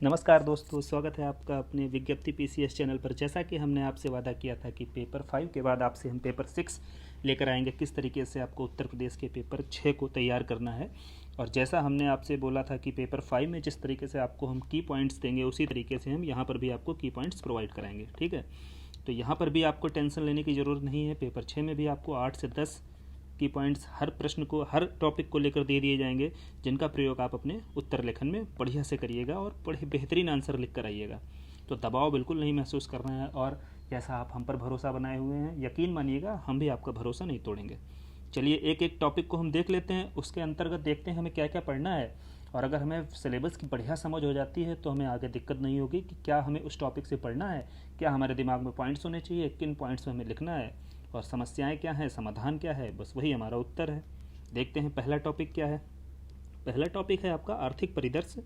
नमस्कार दोस्तों, स्वागत है आपका अपने विज्ञप्ति पीसीएस चैनल पर। जैसा कि हमने आपसे वादा किया था कि पेपर 5 के बाद आपसे हम पेपर 6 लेकर आएंगे, किस तरीके से आपको उत्तर प्रदेश के पेपर 6 को तैयार करना है। और जैसा हमने आपसे बोला था कि पेपर 5 में जिस तरीके से आपको हम की पॉइंट्स देंगे, उसी तरीके से हम यहाँ पर भी आपको की पॉइंट्स प्रोवाइड कराएंगे। ठीक है, तो यहाँ पर भी आपको टेंशन लेने की ज़रूरत नहीं है। पेपर 6 में भी आपको 8 से 10 की पॉइंट्स हर प्रश्न को, हर टॉपिक को लेकर दे दिए जाएंगे, जिनका प्रयोग आप अपने उत्तर लेखन में बढ़िया से करिएगा और बड़े बेहतरीन आंसर लिख कर आइएगा। तो दबाव बिल्कुल नहीं महसूस करना है, और जैसा आप हम पर भरोसा बनाए हुए हैं, यकीन मानिएगा हम भी आपका भरोसा नहीं तोड़ेंगे। चलिए एक एक टॉपिक को हम देख लेते हैं, उसके अंतर्गत देखते हैं हमें क्या क्या पढ़ना है। और अगर हमें सिलेबस की बढ़िया समझ हो जाती है तो हमें आगे दिक्कत नहीं होगी कि क्या हमें उस टॉपिक से पढ़ना है, क्या हमारे दिमाग में पॉइंट्स होने चाहिए, किन पॉइंट्स में हमें लिखना है, और समस्याएं क्या हैं, समाधान क्या है, बस वही हमारा उत्तर है। देखते हैं पहला टॉपिक क्या है। पहला टॉपिक है आपका आर्थिक परिदृश्य,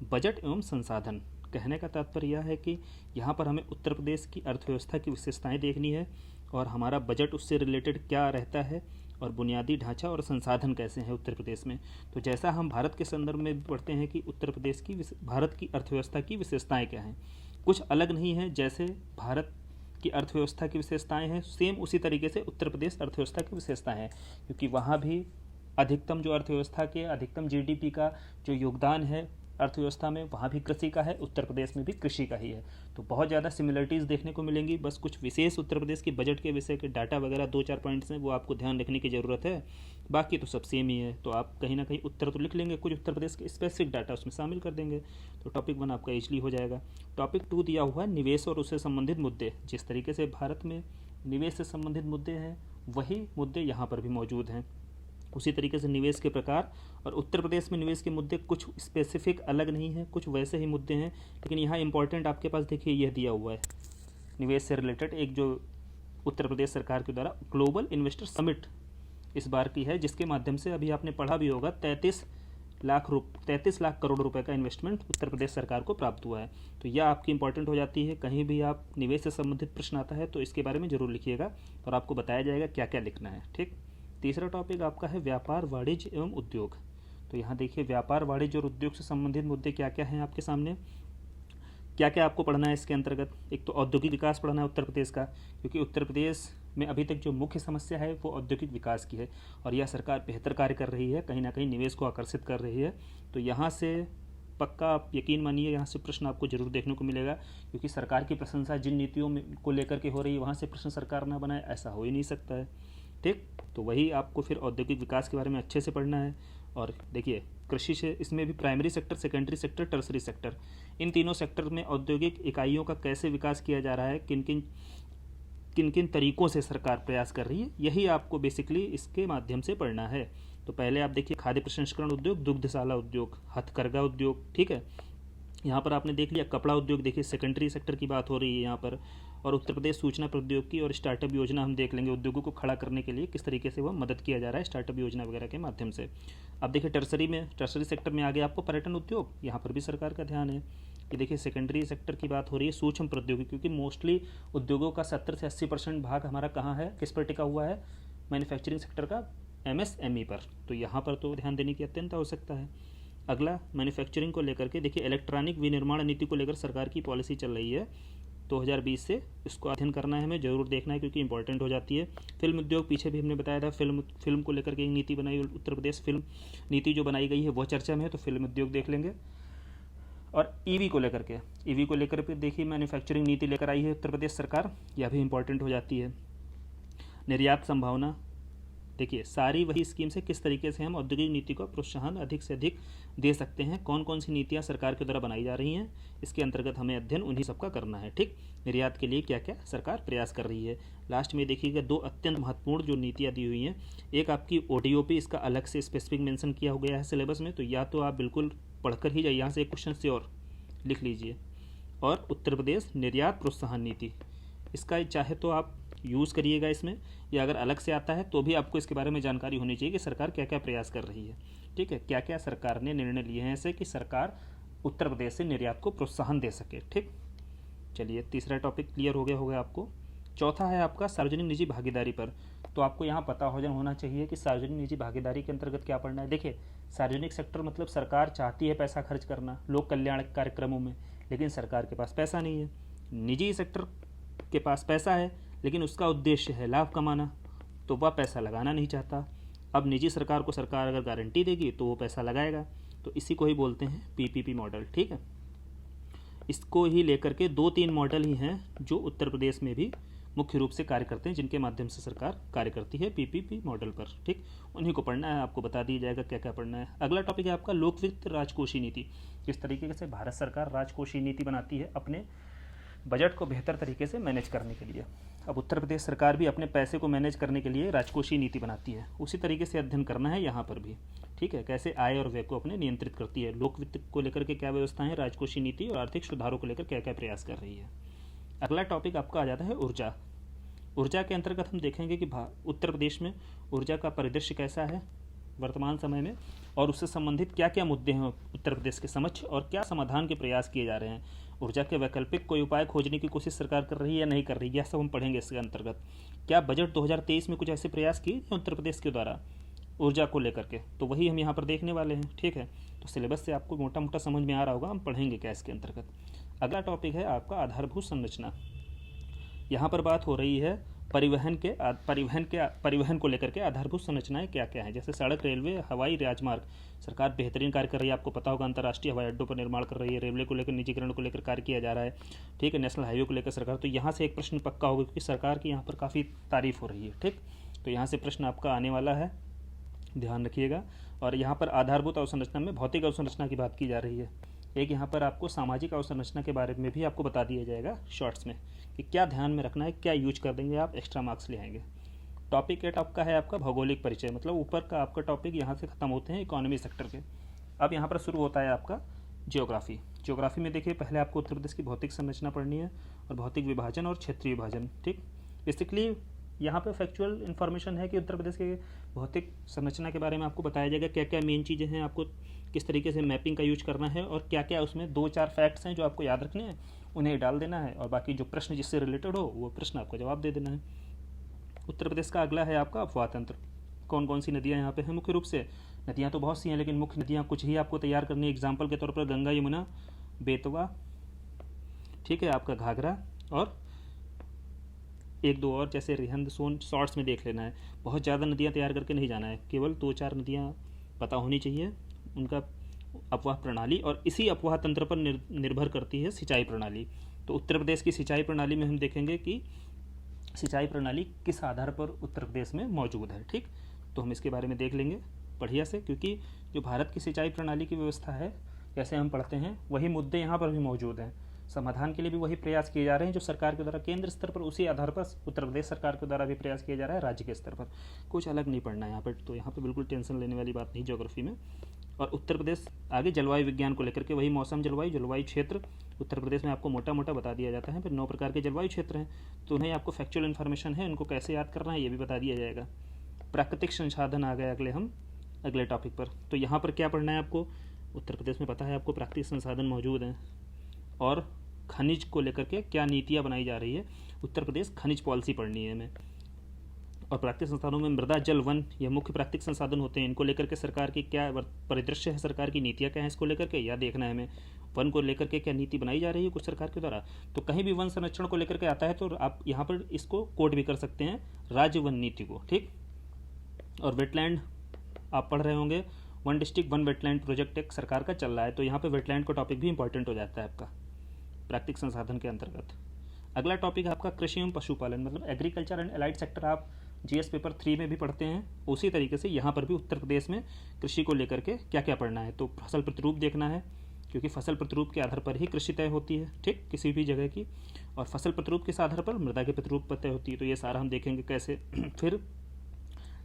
बजट एवं संसाधन। कहने का तात्पर्य यह है कि यहाँ पर हमें उत्तर प्रदेश की अर्थव्यवस्था की विशेषताएं देखनी है, और हमारा बजट उससे रिलेटेड क्या रहता है, और बुनियादी ढांचा और संसाधन कैसे हैं उत्तर प्रदेश में। तो जैसा हम भारत के संदर्भ में भी पढ़ते हैं कि उत्तर प्रदेश की भारत की अर्थव्यवस्था की विशेषताएं क्या हैं, कुछ अलग नहीं है। जैसे भारत की अर्थव्यवस्था की विशेषताएं हैं, सेम उसी तरीके से उत्तर प्रदेश अर्थव्यवस्था की विशेषताएं हैं, क्योंकि वहाँ भी अधिकतम जो अर्थव्यवस्था के अधिकतम जीडीपी का जो योगदान है अर्थव्यवस्था में, वहाँ भी कृषि का है, उत्तर प्रदेश में भी कृषि का ही है। तो बहुत ज़्यादा सिमिलरिटीज़ देखने को मिलेंगी। बस कुछ विशेष उत्तर प्रदेश के बजट के विषय के डाटा वगैरह 2-4 पॉइंट्स हैं, वो आपको ध्यान रखने की ज़रूरत है। बाकी तो सब सेम ही है। तो आप कहीं ना कहीं उत्तर तो लिख लेंगे, कुछ उत्तर प्रदेश के स्पेसिफिक डाटा उसमें शामिल कर देंगे, तो टॉपिक 1 आपका ईजिली हो जाएगा। टॉपिक 2 दिया हुआ है निवेश और उससे संबंधित मुद्दे। जिस तरीके से भारत में निवेश से संबंधित मुद्दे हैं, वही मुद्दे यहाँ पर भी मौजूद हैं। उसी तरीके से निवेश के प्रकार, और उत्तर प्रदेश में निवेश के मुद्दे कुछ स्पेसिफिक अलग नहीं हैं, कुछ वैसे ही मुद्दे हैं। लेकिन यहाँ इंपॉर्टेंट आपके पास देखिए यह दिया हुआ है, निवेश से रिलेटेड एक जो उत्तर प्रदेश सरकार के द्वारा ग्लोबल इन्वेस्टर समिट इस बार की है, जिसके माध्यम से अभी आपने पढ़ा भी होगा 33 लाख करोड़ रुपए का इन्वेस्टमेंट उत्तर प्रदेश सरकार को प्राप्त हुआ है। तो यह आपकी इंपॉर्टेंट हो जाती है। कहीं भी आप निवेश से संबंधित प्रश्न आता है तो इसके बारे में जरूर लिखिएगा, और आपको बताया जाएगा क्या क्या लिखना है। ठीक। तीसरा टॉपिक आपका है व्यापार, वाणिज्य एवं उद्योग। तो यहाँ देखिए व्यापार, वाणिज्य और उद्योग से संबंधित मुद्दे क्या क्या हैं आपके सामने, क्या क्या आपको पढ़ना है इसके अंतर्गत। एक तो औद्योगिक विकास पढ़ना है उत्तर प्रदेश का, क्योंकि उत्तर प्रदेश में अभी तक जो मुख्य समस्या है वो औद्योगिक विकास की है, और यह सरकार बेहतर कार्य कर रही है, कहीं ना कहीं निवेश को आकर्षित कर रही है। तो यहाँ से पक्का आप यकीन मानिए यहाँ से प्रश्न आपको जरूर देखने को मिलेगा, क्योंकि सरकार की प्रशंसा जिन नीतियों में को लेकर के हो रही है, वहाँ से प्रश्न सरकार ना बनाए, ऐसा हो ही नहीं सकता है। ठीक। तो वही आपको फिर औद्योगिक विकास के बारे में अच्छे से पढ़ना है। और देखिए कृषि से, इसमें भी primary sector, secondary sector, tertiary sector, इन तीनों सेक्टर में औद्योगिक इकाइयों का कैसे विकास किया जा रहा है, किन किन तरीकों से सरकार प्रयास कर रही है, यही आपको बेसिकली इसके माध्यम से पढ़ना है। तो पहले आप देखिए खाद्य प्रसंस्करण उद्योग, दुग्धशाला उद्योग, हथकरघा उद्योग। ठीक है, यहाँ पर आपने देख लिया कपड़ा उद्योग, देखिए सेकेंडरी सेक्टर की बात हो रही है यहाँ पर। और उत्तर प्रदेश सूचना प्रौद्योगिकी और स्टार्टअप योजना हम देख लेंगे, उद्योगों को खड़ा करने के लिए किस तरीके से वह मदद किया जा रहा है स्टार्टअप योजना वगैरह के माध्यम से। अब देखिए टर्सरी सेक्टर में आ गया आपको पर्यटन उद्योग, यहाँ पर भी सरकार का ध्यान है। ये देखिए सेकेंडरी सेक्टर की बात हो रही है सूक्ष्म प्रौद्योगिकी, क्योंकि मोस्टली उद्योगों का 70 से 80% भाग हमारा कहाँ है, किस पर टिका हुआ है, मैन्युफैक्चरिंग सेक्टर का, MSME पर। तो यहाँ पर तो ध्यान देने की अत्यंत आवश्यकता है। अगला मैन्युफैक्चरिंग को लेकर के देखिए इलेक्ट्रॉनिक विनिर्माण नीति को लेकर सरकार की पॉलिसी चल रही है 2020 से, इसको अध्ययन करना है, हमें जरूर देखना है, क्योंकि इंपॉर्टेंट हो जाती है। फिल्म उद्योग, पीछे भी हमने बताया था, फिल्म को लेकर के एक नीति बनाई उत्तर प्रदेश, फिल्म नीति जो बनाई गई है वो चर्चा में है, तो फिल्म उद्योग देख लेंगे। और ईवी को लेकर के देखिए मैन्युफैक्चरिंग नीति लेकर आई है उत्तर प्रदेश सरकार, यह भी इंपॉर्टेंट हो जाती है। निर्यात संभावना, देखिए सारी वही स्कीम से किस तरीके से हम औद्योगिक नीति को प्रोत्साहन अधिक से अधिक दे सकते हैं, कौन कौन सी नीतियां सरकार के द्वारा बनाई जा रही हैं, इसके अंतर्गत हमें अध्ययन उन्हीं सबका करना है। ठीक। निर्यात के लिए क्या क्या सरकार प्रयास कर रही है। लास्ट में देखिएगा 2 अत्यंत महत्वपूर्ण जो नीतियां दी हुई हैं, एक आपकी ODOP, इसका अलग से स्पेसिफिक मेंशन किया हो गया है सिलेबस में, तो या तो आप बिल्कुल पढ़कर ही जाइए, यहाँ से एक क्वेश्चन से और लिख लीजिए। और उत्तर प्रदेश निर्यात प्रोत्साहन नीति, इसका चाहे तो आप यूज़ करिएगा इसमें, या अगर अलग से आता है तो भी आपको इसके बारे में जानकारी होनी चाहिए कि सरकार क्या क्या प्रयास कर रही है। ठीक है, क्या क्या सरकार ने निर्णय लिए हैं ऐसे कि सरकार उत्तर प्रदेश से निर्यात को प्रोत्साहन दे सके। ठीक। चलिए तीसरा टॉपिक क्लियर हो गया होगा आपको। चौथा है आपका सार्वजनिक निजी भागीदारी पर। तो आपको यहाँ पता होना चाहिए कि सार्वजनिक निजी भागीदारी के अंतर्गत क्या पढ़ना है। देखिए सार्वजनिक सेक्टर मतलब सरकार चाहती है पैसा खर्च करना लोक कल्याण कार्यक्रमों में, लेकिन सरकार के पास पैसा नहीं है। निजी सेक्टर के पास पैसा है, लेकिन उसका उद्देश्य है लाभ कमाना, तो वह पैसा लगाना नहीं चाहता। अब निजी सरकार को सरकार अगर गारंटी देगी तो वो पैसा लगाएगा, तो इसी को ही बोलते हैं पीपीपी मॉडल। ठीक है, इसको ही लेकर के 2-3 मॉडल ही हैं जो उत्तर प्रदेश में भी मुख्य रूप से कार्य करते हैं, जिनके माध्यम से सरकार कार्य करती है पीपीपी मॉडल पर। ठीक, उन्हीं को पढ़ना है, आपको बता दिया जाएगा क्या क्या पढ़ना है। अगला टॉपिक है आपका लोक वित्त राजकोषीय नीति। किस तरीके से भारत सरकार राजकोषीय नीति बनाती है अपने बजट को बेहतर तरीके से मैनेज करने के लिए। अब उत्तर प्रदेश सरकार भी अपने पैसे को मैनेज करने के लिए राजकोषीय नीति बनाती है, उसी तरीके से अध्ययन करना है यहाँ पर भी। ठीक है, कैसे आय और व्यय को अपने नियंत्रित करती है, लोक वित्त को लेकर के क्या व्यवस्था है, राजकोषीय नीति और आर्थिक सुधारों को लेकर क्या क्या प्रयास कर रही है। अगला टॉपिक आपका आ जाता है ऊर्जा। ऊर्जा के अंतर्गत हम देखेंगे कि उत्तर प्रदेश में ऊर्जा का परिदृश्य कैसा है वर्तमान समय में, और उससे संबंधित क्या क्या मुद्दे हैं उत्तर प्रदेश के समक्ष, और क्या समाधान के प्रयास किए जा रहे हैं। ऊर्जा के वैकल्पिक कोई उपाय खोजने की कोशिश सरकार कर रही है या नहीं कर रही है, यह सब हम पढ़ेंगे इसके अंतर्गत। क्या बजट 2023 में कुछ ऐसे प्रयास किए उत्तर प्रदेश के द्वारा ऊर्जा को लेकर के, तो वही हम यहाँ पर देखने वाले हैं। ठीक है, तो सिलेबस से आपको मोटा मोटा समझ में आ रहा होगा, हम पढ़ेंगे क्या इसके अंतर्गत। अगला टॉपिक है आपका आधारभूत संरचना। यहाँ पर बात हो रही है परिवहन को लेकर के आधारभूत संरचनाएं क्या क्या हैं, जैसे सड़क, रेलवे, हवाई राजमार्ग। सरकार बेहतरीन कार्य कर रही है, आपको पता होगा अंतर्राष्ट्रीय हवाई अड्डों पर निर्माण कर रही है, रेलवे को लेकर निजीकरण को लेकर कार्य किया जा रहा है। ठीक है, नेशनल हाईवे को लेकर सरकार, तो यहाँ से एक प्रश्न पक्का होगा क्योंकि सरकार की यहाँ पर काफ़ी तारीफ हो रही है। ठीक, तो यहाँ से प्रश्न आपका आने वाला है, ध्यान रखिएगा। और यहाँ पर आधारभूत अवसंरचना में भौतिक अवसंरचना की बात की जा रही है। एक यहाँ पर आपको सामाजिक अवसंरचना के बारे में भी आपको बता दिया जाएगा शॉर्ट्स में कि क्या ध्यान में रखना है, क्या यूज कर देंगे आप, एक्स्ट्रा मार्क्स ले आएंगे। टॉपिक 8 आपका है आपका भौगोलिक परिचय, मतलब ऊपर का आपका टॉपिक यहाँ से खत्म होते हैं इकोनॉमी सेक्टर के। अब यहाँ पर शुरू होता है आपका जियोग्राफी। जियोग्राफी में देखिए पहले आपको उत्तर प्रदेश की भौतिक संरचना पढ़नी है और भौतिक विभाजन और क्षेत्रीय विभाजन। ठीक, बेसिकली यहाँ पे फैक्चुअल इन्फॉर्मेशन है कि उत्तर प्रदेश के भौतिक संरचना के बारे में आपको बताया जाएगा क्या क्या मेन चीज़ें हैं, आपको किस तरीके से मैपिंग का यूज करना है, और क्या क्या उसमें 2-4 फैक्ट्स हैं जो आपको याद रखने हैं, उन्हें डाल देना है, और बाकी जो प्रश्न जिससे रिलेटेड हो वो प्रश्न आपको जवाब दे देना है। उत्तर प्रदेश का अगला है आपका अफवाह तंत्र। कौन कौन सी नदियाँ यहाँ पे हैं मुख्य रूप से, नदियाँ तो बहुत सी हैं लेकिन मुख्य नदियाँ कुछ ही आपको तैयार करनी है। एग्जाम्पल के तौर पर गंगा, यमुना, बेतवा, ठीक है, आपका घाघरा, और 1-2 और जैसे रिहंद, सोन, शॉर्ट्स में देख लेना है। बहुत ज़्यादा नदियाँ तैयार करके नहीं जाना है, केवल 2-4 नदियाँ पता होनी चाहिए, उनका अफवाह प्रणाली, और इसी अफवाह तंत्र पर निर्भर करती है सिंचाई प्रणाली। तो उत्तर प्रदेश की सिंचाई प्रणाली में हम देखेंगे कि सिंचाई प्रणाली किस आधार पर उत्तर प्रदेश में मौजूद है। ठीक, तो हम इसके बारे में देख लेंगे बढ़िया से, क्योंकि जो भारत की सिंचाई प्रणाली की व्यवस्था है जैसे हम पढ़ते हैं वही मुद्दे यहाँ पर भी मौजूद हैं। समाधान के लिए भी वही प्रयास किए जा रहे हैं जो सरकार के द्वारा केंद्र स्तर पर, उसी आधार पर उत्तर प्रदेश सरकार के द्वारा भी प्रयास किया जा रहा है राज्य के स्तर पर। कुछ अलग नहीं पढ़ना है यहाँ पर, तो यहाँ पर बिल्कुल टेंशन लेने वाली बात नहीं ज्योग्राफी में। और उत्तर प्रदेश आगे जलवायु विज्ञान को लेकर के वही मौसम, जलवायु क्षेत्र उत्तर प्रदेश में आपको मोटा मोटा बता दिया जाता है। फिर 9 प्रकार के जलवायु क्षेत्र हैं, तो उन्हें आपको फैक्चुअल इन्फॉर्मेशन है, उनको कैसे याद करना है ये भी बता दिया जाएगा। प्राकृतिक संसाधन आ गए अगले टॉपिक पर। तो यहाँ पर क्या पढ़ना है आपको, उत्तर प्रदेश में पता है आपको प्राकृतिक संसाधन मौजूद हैं, और खनिज को लेकर के क्या नीतियाँ बनाई जा रही है। उत्तर प्रदेश खनिज पॉलिसी पढ़नी है हमें। और प्राकृतिक संसाधनों में मृदा, जल, वन, ये मुख्य प्राकृतिक संसाधन होते हैं। इनको लेकर के सरकार की क्या परिदृश्य है, सरकार की नीतियाँ क्या है इसको लेकर के यह देखना है हमें। वन को लेकर के क्या नीति बनाई जा रही है कुछ सरकार के द्वारा, तो कहीं भी वन संरक्षण को लेकर के आता है तो आप यहाँ पर इसको कोट भी कर सकते हैं, राज्य वन नीति को। ठीक, और वेटलैंड आप पढ़ रहे होंगे, 1 डिस्ट्रिक्ट 1 वेटलैंड प्रोजेक्ट एक सरकार का चल रहा है, तो यहाँ पे वेटलैंड का टॉपिक भी इंपॉर्टेंट हो जाता है आपका प्राकृतिक संसाधन के अंतर्गत। अगला टॉपिक है आपका कृषि एवं पशुपालन, मतलब एग्रीकल्चर एंड एलाइड सेक्टर। आप जीएस पेपर 3 में भी पढ़ते हैं, उसी तरीके से यहाँ पर भी उत्तर प्रदेश में कृषि को लेकर के क्या क्या पढ़ना है। तो फसल प्रतिरूप देखना है, क्योंकि फसल प्रतिरूप के आधार पर ही कृषि तय होती है। ठीक, किसी भी जगह की, और फसल प्रतिरूप के आधार पर मृदा के प्रतिरूप तय होती है। तो ये सारा हम देखेंगे कैसे। फिर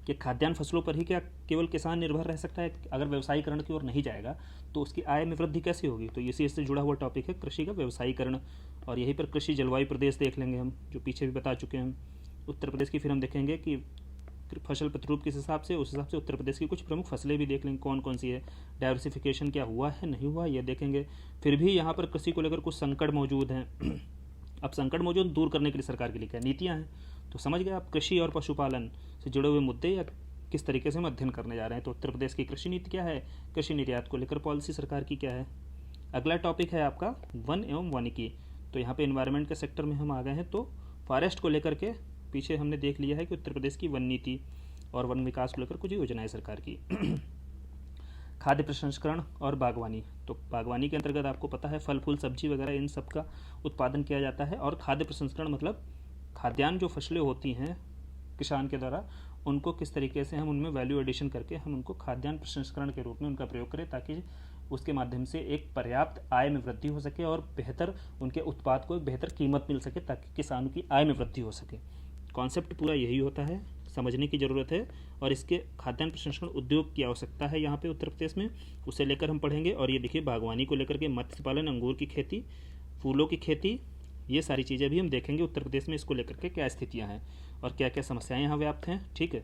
कि खाद्यान्न फसलों पर ही क्या केवल किसान निर्भर रह सकता है, अगर व्यवसायीकरण की ओर नहीं जाएगा तो उसकी आय में वृद्धि कैसे होगी। तो इसी से जुड़ा हुआ टॉपिक है कृषि का व्यवसायीकरण। और यहीं पर कृषि जलवायु प्रदेश देख लेंगे हम, जो पीछे भी बता चुके हैं हम उत्तर प्रदेश की। फिर हम देखेंगे कि फसल प्रतिरूप किस हिसाब से, उस हिसाब से उत्तर प्रदेश की कुछ प्रमुख फसलें भी देख लेंगे कौन कौन सी है, डाइवर्सिफिकेशन क्या हुआ है नहीं हुआ ये देखेंगे। फिर भी यहाँ पर कृषि को लेकर कुछ संकट मौजूद हैं। अब संकट मौजूद दूर करने के लिए सरकार के लिए क्या नीतियाँ हैं, तो समझ गए आप। कृषि और पशुपालन से जुड़े हुए मुद्दे या किस तरीके से हम अध्ययन करने जा रहे हैं। तो उत्तर प्रदेश की कृषि नीति क्या है, कृषि निर्यात को लेकर पॉलिसी सरकार की क्या है। अगला टॉपिक है आपका वन एवं वानिकी। तो यहाँ पे इन्वायरमेंट के सेक्टर में हम आ गए हैं। तो फॉरेस्ट को लेकर के पीछे हमने देख लिया है कि उत्तर प्रदेश की वन नीति और वन विकास को लेकर कुछ योजनाएं सरकार की। खाद्य प्रसंस्करण और बागवानी। तो बागवानी के अंतर्गत आपको पता है फल फूल सब्जी वगैरह इन सब का उत्पादन किया जाता है। और खाद्य प्रसंस्करण मतलब खाद्यान्न जो फसलें होती हैं किसान के द्वारा, उनको किस तरीके से हम उनमें वैल्यू एडिशन करके हम उनको खाद्यान्न प्रसंस्करण के रूप में उनका प्रयोग करें, ताकि उसके माध्यम से एक पर्याप्त आय में वृद्धि हो सके और बेहतर उनके उत्पाद को एक बेहतर कीमत मिल सके, ताकि किसानों की आय में वृद्धि हो सके। कॉन्सेप्ट पूरा यही होता है, समझने की ज़रूरत है। और इसके खाद्यान्न प्रसंस्करण उद्योग की आवश्यकता है यहाँ पे उत्तर प्रदेश में, उसे लेकर हम पढ़ेंगे। और ये देखिए बागवानी को लेकर के मत्स्य पालन, अंगूर की खेती, फूलों की खेती, ये सारी चीज़ें भी हम देखेंगे उत्तर प्रदेश में इसको लेकर के क्या स्थितियाँ हैं और क्या क्या समस्याएं यहाँ व्याप्त हैं। ठीक है,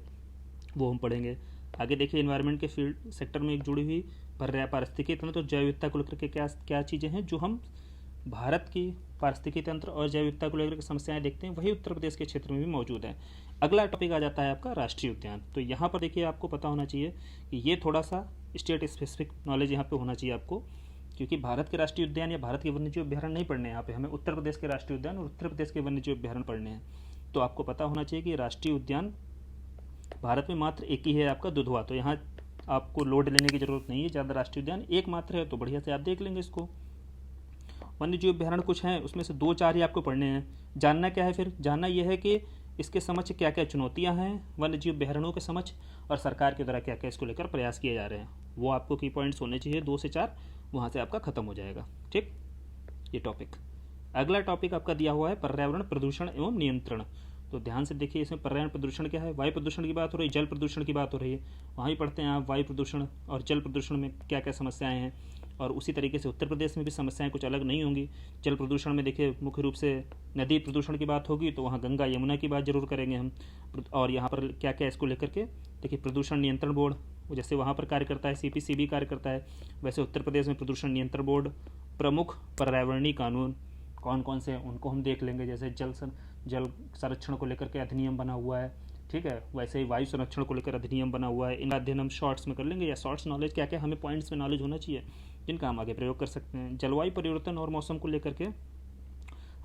वो हम पढ़ेंगे। आगे देखिए इन्वायरमेंट के फील्ड सेक्टर में एक जुड़ी हुई पारिस्थितिकी तंत्र, तो जैव विविधता को लेकर के क्या क्या चीज़ें हैं जो हम भारत की पारिस्थितिकी तंत्र और जैव विविधता को लेकर के समस्याएं देखते हैं, वही उत्तर प्रदेश के क्षेत्र में भी मौजूद है। अगला टॉपिक आ जाता है आपका राष्ट्रीय उद्यान। तो यहाँ पर देखिए आपको पता होना चाहिए कि ये थोड़ा सा स्टेट स्पेसिफिक नॉलेज यहाँ पे होना चाहिए आपको, क्योंकि भारत के राष्ट्रीय उद्यान या भारत के वन्यजीव अभ्यारण्य नहीं पढ़ने हैं यहाँ पे, हमें उत्तर प्रदेश के राष्ट्रीय उद्यान और उत्तर प्रदेश के वन्यजीव अभ्यारण्य पढ़ने हैं। तो आपको पता होना चाहिए कि राष्ट्रीय उद्यान भारत में मात्र एक ही है आपका, दुधवा। तो यहाँ आपको लोड लेने की जरूरत नहीं है, ज़्यादा राष्ट्रीय उद्यान एक मात्र है, तो बढ़िया से आप देख लेंगे इसको। वन्यजीव अभ्यारण्य कुछ हैं, उसमें से 2-4 ही आपको पढ़ने हैं। जानना क्या है फिर, जानना यह है कि इसके समक्ष क्या क्या चुनौतियां हैं वन्यजीव अभ्यारण्यों के समक्ष, और सरकार के द्वारा क्या क्या इसको लेकर प्रयास किए जा रहे हैं। वो आपको की पॉइंट्स होने चाहिए 2 से 4, वहाँ से आपका खत्म हो जाएगा। ठीक, ये टॉपिक। अगला टॉपिक आपका दिया हुआ है पर्यावरण प्रदूषण एवं नियंत्रण। तो ध्यान से देखिए, इसमें पर्यावरण प्रदूषण क्या है, वायु प्रदूषण की बात हो रही है, जल प्रदूषण की बात हो रही है। वहाँ भी पढ़ते हैं आप वायु प्रदूषण और जल प्रदूषण में क्या क्या समस्याएं हैं। और उसी तरीके से उत्तर प्रदेश में भी समस्याएं कुछ अलग नहीं होंगी। जल प्रदूषण में देखिए मुख्य रूप से नदी प्रदूषण की बात होगी, तो वहाँ गंगा यमुना की बात जरूर करेंगे हम। और यहाँ पर क्या क्या इसको लेकर के देखिए, प्रदूषण नियंत्रण बोर्ड जैसे वहाँ पर कार्य करता है, CPCB कार्य करता है, वैसे उत्तर प्रदेश में प्रदूषण नियंत्रण बोर्ड, प्रमुख पर्यावरणीय कानून कौन कौन से हैं उनको हम देख लेंगे। जैसे जल संरक्षण को लेकर के अधिनियम बना हुआ है, ठीक है, वैसे ही वायु संरक्षण को लेकर अधिनियम बना हुआ है। इनका अध्ययन हम शॉर्ट्स में कर लेंगे, या शॉर्ट्स नॉलेज क्या क्या हमें पॉइंट्स में नॉलेज होना चाहिए जिनका हम आगे प्रयोग कर सकते हैं। जलवायु परिवर्तन और मौसम को लेकर के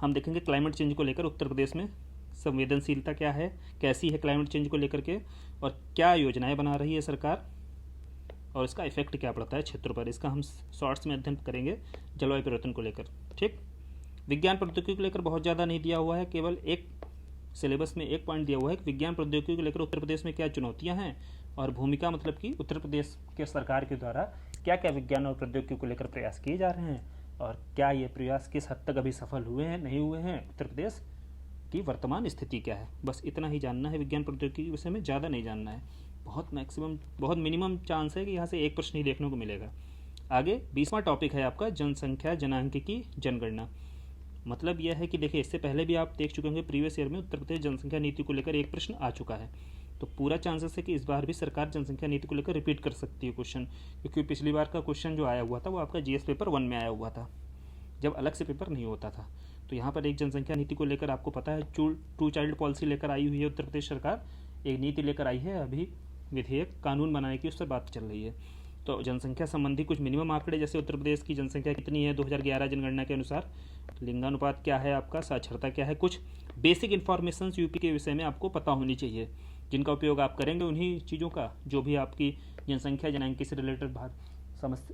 हम देखेंगे, क्लाइमेट चेंज को लेकर उत्तर प्रदेश में संवेदनशीलता क्या है, कैसी है क्लाइमेट चेंज को लेकर के, और क्या योजनाएं बना रही है सरकार, और इसका इफेक्ट क्या पड़ता है क्षेत्रों पर। इसका हम शॉर्ट्स में अध्ययन करेंगे जलवायु परिवर्तन को लेकर। ठीक, विज्ञान प्रौद्योगिकी को लेकर बहुत ज़्यादा नहीं दिया हुआ है, केवल एक सिलेबस में एक पॉइंट दिया हुआ है कि विज्ञान प्रौद्योगिकी को लेकर उत्तर प्रदेश में क्या चुनौतियां हैं, और भूमिका मतलब कि उत्तर प्रदेश के सरकार के द्वारा क्या क्या विज्ञान और प्रौद्योगिकी को लेकर प्रयास किए जा रहे हैं, और क्या ये प्रयास किस हद तक अभी सफल हुए हैं, नहीं हुए हैं, उत्तर प्रदेश की वर्तमान स्थिति क्या है। बस इतना ही जानना है विज्ञान प्रौद्योगिकी के विषय में, ज़्यादा नहीं जानना है। बहुत मिनिमम चांस है कि यहाँ से एक प्रश्न ही देखने को मिलेगा। आगे 20वां टॉपिक है आपका जनसंख्या जनांकिकी जनगणना। मतलब यह है कि देखिए, इससे पहले भी आप देख चुके होंगे प्रीवियस ईयर में उत्तर प्रदेश जनसंख्या नीति को लेकर एक प्रश्न आ चुका है। तो पूरा चांसेस है कि इस बार भी सरकार जनसंख्या नीति को लेकर रिपीट कर सकती है क्वेश्चन, क्योंकि पिछली बार का क्वेश्चन जो आया हुआ था वो आपका GS पेपर 1 में आया हुआ था, जब अलग से पेपर नहीं होता था। तो यहाँ पर एक जनसंख्या नीति को लेकर आपको पता है 2 चाइल्ड पॉलिसी लेकर आई हुई है उत्तर प्रदेश सरकार, एक नीति लेकर आई है, अभी विधेयक कानून बनाने की उस पर बात चल रही है। तो जनसंख्या संबंधी कुछ मिनिमम आंकड़े, जैसे उत्तर प्रदेश की जनसंख्या कितनी है 2011 जनगणना के अनुसार, लिंगानुपात क्या है आपका, साक्षरता क्या है, कुछ बेसिक इन्फॉर्मेशन यूपी के विषय में आपको पता होनी चाहिए, जिनका उपयोग आप करेंगे उन्हीं चीज़ों का, जो भी आपकी जनसंख्या जनांकी से रिलेटेड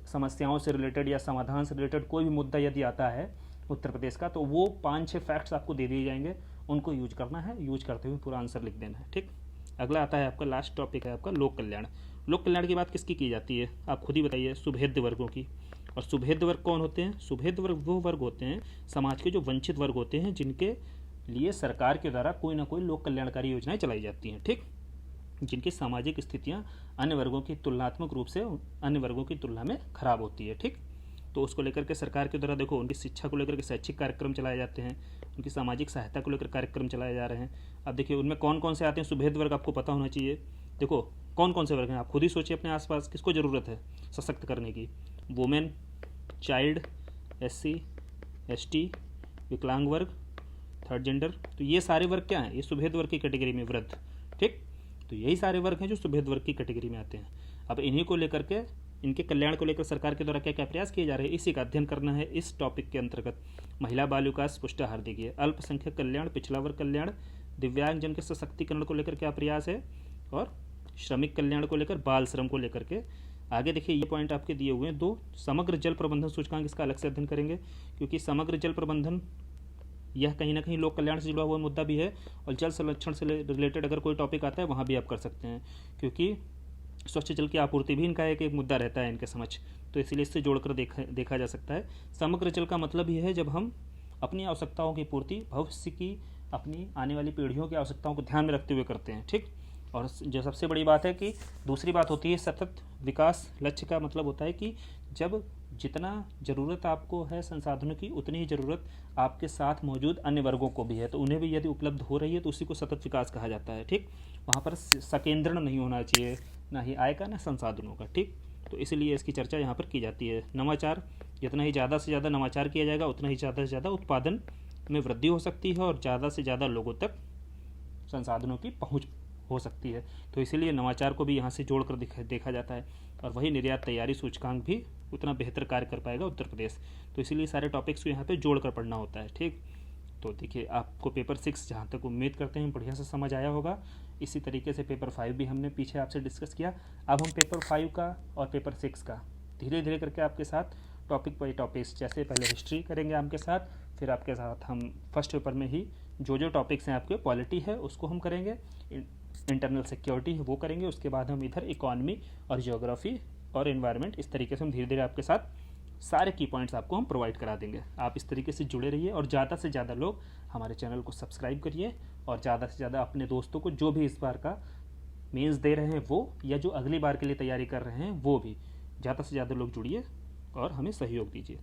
समस्याओं से रिलेटेड या समाधान से रिलेटेड कोई भी मुद्दा यदि आता है उत्तर प्रदेश का, तो वो 5-6 फैक्ट्स आपको दे दिए जाएंगे, उनको यूज करना है, यूज करते हुए पूरा आंसर लिख देना है। ठीक, अगला आता है आपका लास्ट टॉपिक है आपका लोक कल्याण। लोक कल्याण की बात किसकी की जाती है, आप खुद ही बताइए, सुभेद्य वर्गों की। और सुभेद्य वर्ग कौन होते हैं, सुभेद्य वर्ग वो वर्ग होते हैं समाज के जो वंचित वर्ग होते हैं, जिनके लिए सरकार के द्वारा कोई ना कोई लोक कल्याणकारी योजनाएं चलाई जाती हैं। ठीक, जिनकी सामाजिक स्थितियां अन्य वर्गों की तुलनात्मक रूप से अन्य वर्गों की तुलना में खराब होती है। ठीक, तो उसको लेकर के सरकार के द्वारा देखो, उनकी शिक्षा को लेकर के शैक्षिक कार्यक्रम चलाए जाते हैं, उनकी सामाजिक सहायता को लेकर कार्यक्रम चलाए जा रहे हैं। अब देखिए उनमें कौन कौन से आते हैं सुभेद्य वर्ग, आपको पता होना चाहिए। देखो कौन कौन से वर्ग हैं, आप खुद ही सोचिए अपने आसपास, किसको ज़रूरत है सशक्त करने की। वुमेन, चाइल्ड, SC, ST, विकलांग वर्ग, थर्ड जेंडर, तो ये सारे वर्ग क्या हैं, ये सुभेद्य वर्ग की कैटेगरी में वृद्ध। ठीक, तो यही सारे वर्ग हैं जो सुभेद वर्ग की कैटेगरी में आते हैं। अब इन्हीं को लेकर के, इनके कल्याण को लेकर सरकार के द्वारा क्या क्या प्रयास किए जा रहे हैं, इसी का अध्ययन करना है इस टॉपिक के अंतर्गत। महिला बाल विकास पुष्टाहार देखिए, अल्पसंख्यक कल्याण, पिछड़ा वर्ग कल्याण, दिव्यांगजन के सशक्तिकरण को लेकर क्या प्रयास है, और श्रमिक कल्याण को लेकर, बाल श्रम को लेकर के। आगे देखिए ये पॉइंट आपके दिए हुए हैं 2, समग्र जल प्रबंधन सूचकांक, इसका अलग से अध्ययन करेंगे क्योंकि समग्र जल प्रबंधन यह कहीं ना कहीं लोक कल्याण से जुड़ा हुआ मुद्दा भी है, और जल संरक्षण से रिलेटेड अगर कोई टॉपिक आता है वहाँ भी आप कर सकते हैं, क्योंकि स्वच्छ जल की आपूर्ति भी इनका एक मुद्दा रहता है इनके समक्ष, तो इसलिए इससे जोड़कर देखा जा सकता है। समग्र जल का मतलब यह है जब हम अपनी आवश्यकताओं की पूर्ति भविष्य की, अपनी आने वाली पीढ़ियों की आवश्यकताओं को ध्यान में रखते हुए करते हैं, ठीक। और जो सबसे बड़ी बात है कि दूसरी बात होती है सतत विकास। लक्ष्य का मतलब होता है कि जब जितना ज़रूरत आपको है संसाधनों की, उतनी ही ज़रूरत आपके साथ मौजूद अन्य वर्गों को भी है, तो उन्हें भी यदि उपलब्ध हो रही है तो उसी को सतत विकास कहा जाता है, ठीक। वहाँ पर संकेंद्रण नहीं होना चाहिए, ना ही आय का ना संसाधनों का, ठीक। तो इसलिए इसकी चर्चा यहाँ पर की जाती है। नवाचार, जितना ही ज़्यादा से ज़्यादा नवाचार किया जाएगा उतना ही ज़्यादा से ज़्यादा उत्पादन में वृद्धि हो सकती है और ज़्यादा से ज़्यादा लोगों तक संसाधनों की पहुँच हो सकती है। तो इसीलिए नवाचार को भी यहाँ से जोड़कर देखा जाता है, और वही निर्यात तैयारी सूचकांक भी उतना बेहतर कार्य कर पाएगा उत्तर प्रदेश। तो इसीलिए सारे टॉपिक्स को यहाँ पे जोड़कर पढ़ना होता है, ठीक। तो देखिए आपको पेपर 6 जहाँ तक उम्मीद करते हैं बढ़िया से समझ आया होगा। इसी तरीके से पेपर 5 भी हमने पीछे आपसे डिस्कस किया। अब हम पेपर 5 का और पेपर 6 का धीरे धीरे करके आपके साथ टॉपिक बाई टॉपिक्स, जैसे पहले हिस्ट्री करेंगे आपके साथ, फिर आपके साथ हम फर्स्ट पेपर में ही जो टॉपिक्स हैं आपके, पॉलिटी है उसको हम करेंगे, इंटरनल सिक्योरिटी है वो करेंगे, उसके बाद हम इधर इकोनॉमी और जियोग्राफी और एनवायरनमेंट, इस तरीके से हम धीरे धीरे आपके साथ सारे की पॉइंट्स आपको हम प्रोवाइड करा देंगे। आप इस तरीके से जुड़े रहिए और ज़्यादा से ज़्यादा लोग हमारे चैनल को सब्सक्राइब करिए, और ज़्यादा से ज़्यादा अपने दोस्तों को, जो भी इस बार का मेंस दे रहे हैं वो, या जो अगली बार के लिए तैयारी कर रहे हैं वो भी, ज़्यादा से ज़्यादा लोग जुड़िए और हमें सहयोग दीजिए।